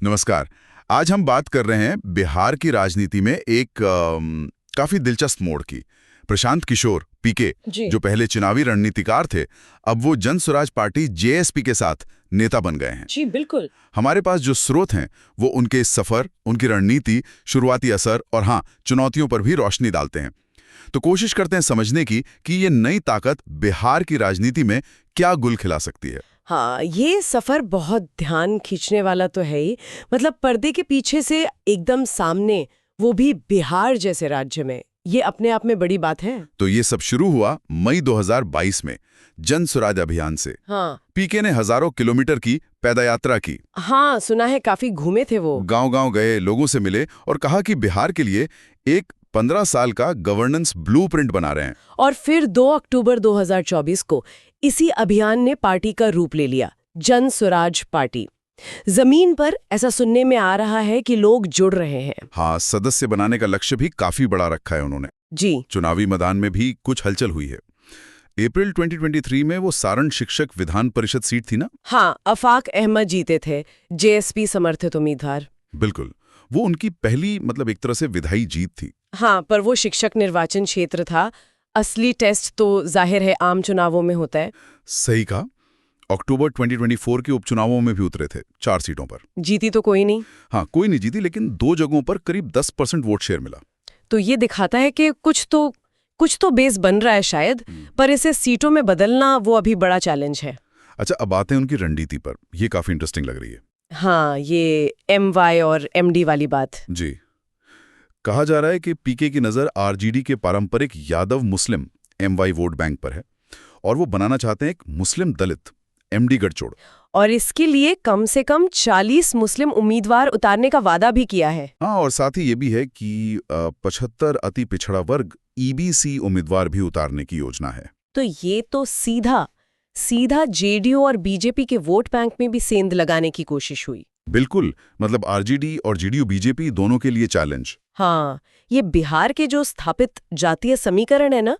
नमस्कार। आज हम बात कर रहे हैं बिहार की राजनीति में एक काफी दिलचस्प मोड़ की। प्रशांत किशोर पीके, जी। जो पहले चुनावी रणनीतिकार थे, अब वो जन स्वराज पार्टी जेएसपी के साथ नेता बन गए हैं। जी बिल्कुल। हमारे पास जो स्रोत हैं वो उनके इस सफर, उनकी रणनीति, शुरुआती असर और हाँ, चुनौतियों पर भी रोशनी डालते हैं। तो कोशिश करते हैं समझने की कि ये नई ताकत बिहार की राजनीति में क्या गुल खिला सकती है। हाँ, ये सफर बहुत ध्यान खींचने वाला तो है ही। मतलब पर्दे के पीछे से एकदम सामने, वो भी बिहार जैसे राज्य में, ये अपने आप में बड़ी बात है। तो ये सब शुरू हुआ मई 2022 में जन स्वराज अभियान से। हाँ पीके ने हजारों किलोमीटर की पैदयात्रा की। हाँ, सुना है काफी घूमे थे वो। गांव-गांव गए, लोगों से मिले और कहा कि बिहार के लिए एक 15 साल का गवर्नेंस ब्लूप्रिंट बना रहे हैं। और फिर 2 अक्टूबर 2024 को इसी अभियान ने पार्टी का रूप ले लिया, जन स्वराज पार्टी। जमीन पर ऐसा सुनने में आ रहा है कि लोग जुड़ रहे हैं। हाँ, सदस्य बनाने का लक्ष्य भी काफी बड़ा रखा है उन्होंने। जी। चुनावी मैदान में भी कुछ हलचल हुई है। अप्रैल 2023 में वो सारण शिक्षक विधान परिषद सीट थी ना? हाँ, अफाक अहमद जीते थे, जेएसपी समर्थित उम्मीदवार। बिल्कुल। वो उनकी पहली एक तरह से विधायी जीत थी। हाँ, पर वो शिक्षक निर्वाचन क्षेत्र था। असली टेस्ट तो जाहिर है आम चुनावों में होता है। सही कहा। अक्टूबर 2024 के उपचुनावों में भी उतरे थे 4 सीटों पर। जीती तो कोई नहीं। हाँ, कोई नहीं जीती, लेकिन 2 जगहों पर करीब 10% वोट शेयर मिला। तो ये दिखाता है कि कुछ तो बेस बन रहा है शायद, पर इसे सीटों में बदलना वो अभी बड़ा चैलेंज है। अच्छा, अब आते हैं उनकी रणनीति पर। ये काफी इंटरेस्टिंग लग रही है। हाँ, ये MY और MD वाली बात। जी। कहा जा रहा है कि पीके की नज़र आरजेडी के पारंपरिक यादव मुस्लिम MY वोट बैंक पर है और वो बनाना चाहते हैं एक मुस्लिम दलित MD गठजोड़। और इसके लिए कम से कम 40 मुस्लिम उम्मीदवार उतारने का वादा भी किया है। हाँ, और साथ ही ये भी है कि 75 अति पिछड़ा वर्ग EBC उम्मीदवार भी उतारने की योजना है। तो ये तो सीधा जेडीयू और बीजेपी के वोट बैंक में भी सेंध लगाने की कोशिश हुई। बिल्कुल, मतलब आरजेडी और जेडीयू बीजेपी दोनों के लिए चैलेंज। हाँ, ये बिहार के जो स्थापित जातीय समीकरण है ना,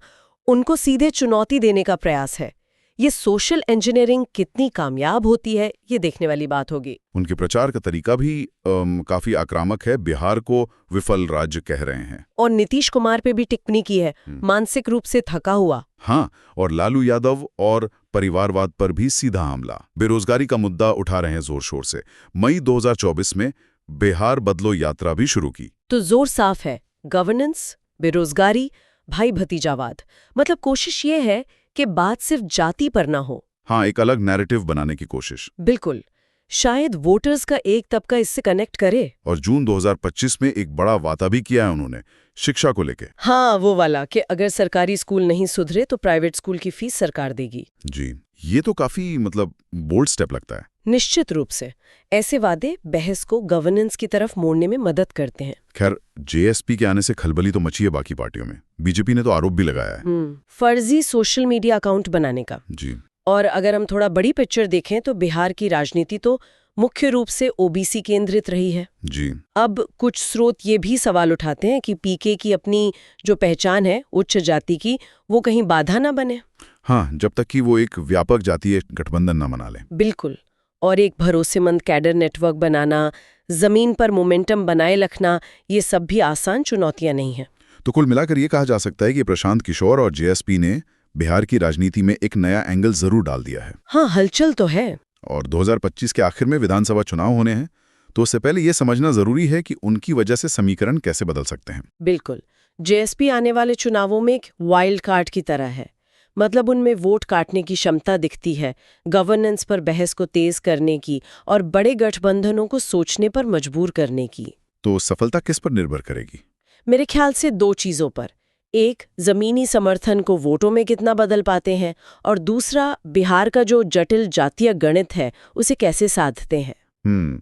उनको सीधे चुनौती देने का प्रयास है। ये सोशल इंजीनियरिंग कितनी कामयाब होती है, ये देखने वाली बात होगी। उनके प्रचार का तरीका भी काफी आक्रामक है। बिहार को विफल राज्य कह रहे हैं। और नीतीश कुमार पे भी टिप्पणी की है, मानसिक रूप से थका हुआ। हाँ, और लालू यादव और परिवारवाद पर भी सीधा हमला। बेरोजगारी का मुद्दा उठा रहे हैं जोर शोर से। मई 2024 में बिहार बदलो यात्रा भी शुरू की। तो जोर साफ है, गवर्नेंस, बेरोजगारी, भाई भतीजावाद। मतलब कोशिश ये है कि बात सिर्फ जाति पर ना हो। हाँ, एक अलग नैरेटिव बनाने की कोशिश। बिल्कुल। शायद वोटर्स का एक तबका इससे कनेक्ट करे। और जून 2025 में एक बड़ा वादा भी किया है उन्होंने, शिक्षा को लेके। हाँ, वो वाला कि अगर सरकारी स्कूल नहीं सुधरे तो प्राइवेट स्कूल की फीस सरकार देगी। जी, ये तो काफी बोल्ड स्टेप लगता है। निश्चित रूप से ऐसे वादे बहस को गवर्नेंस की तरफ मोड़ने में मदद करते हैं। खैर, जेएसपी के आने से खलबली तो मची है बाकी पार्टियों में। बीजेपी ने तो आरोप भी लगाया है। फर्जी सोशल मीडिया अकाउंट बनाने का। जी। और अगर हम थोड़ा बड़ी पिक्चर देखें तो बिहार की राजनीति तो मुख्य रूप से ओबीसी केंद्रित रही है। जी। अब कुछ स्रोत ये भी सवाल उठाते हैं कि पीके की अपनी जो पहचान है उच्च जाति की, वो कहीं बाधा ना बने। हाँ, जब तक कि वो एक व्यापक जातीय गठबंधन न बना ले। बिल्कुल। और एक भरोसेमंद कैडर नेटवर्क बनाना, जमीन पर मोमेंटम बनाए रखना, ये सब भी आसान चुनौतियां नहीं हैं। तो कुल मिलाकर ये कहा जा सकता है कि प्रशांत किशोर और जेएसपी ने बिहार की राजनीति में एक नया एंगल जरूर डाल दिया है। हाँ, हलचल तो है। और 2025 के आखिर में विधानसभा चुनाव होने हैं, तो उससे पहले ये समझना जरूरी है कि उनकी वजह से समीकरण कैसे बदल सकते हैं। बिल्कुल। जेएसपी आने वाले चुनावों में एक वाइल्ड कार्ड की तरह है। मतलब उनमें वोट काटने की क्षमता दिखती है, गवर्नेंस पर बहस को तेज करने की और बड़े गठबंधनों को सोचने पर मजबूर करने की। तो सफलता किस पर निर्भर करेगी? मेरे ख्याल से 2 चीजों पर। एक, जमीनी समर्थन को वोटों में कितना बदल पाते हैं, और दूसरा, बिहार का जो जटिल जातीय गणित है उसे कैसे साधते हैं।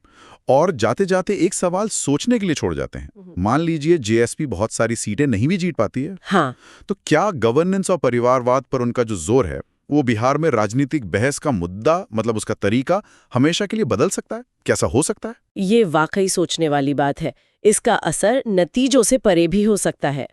और जाते जाते एक सवाल सोचने के लिए छोड़ जाते हैं। मान लीजिए जेएसपी बहुत सारी सीटें नहीं भी जीत पाती है। हाँ, तो क्या गवर्नेंस और परिवारवाद पर उनका जो जोर है वो बिहार में राजनीतिक बहस का मुद्दा, उसका तरीका हमेशा के लिए बदल सकता है? कैसा हो सकता है? ये वाकई सोचने वाली बात है। इसका असर नतीजों से परे भी हो सकता है।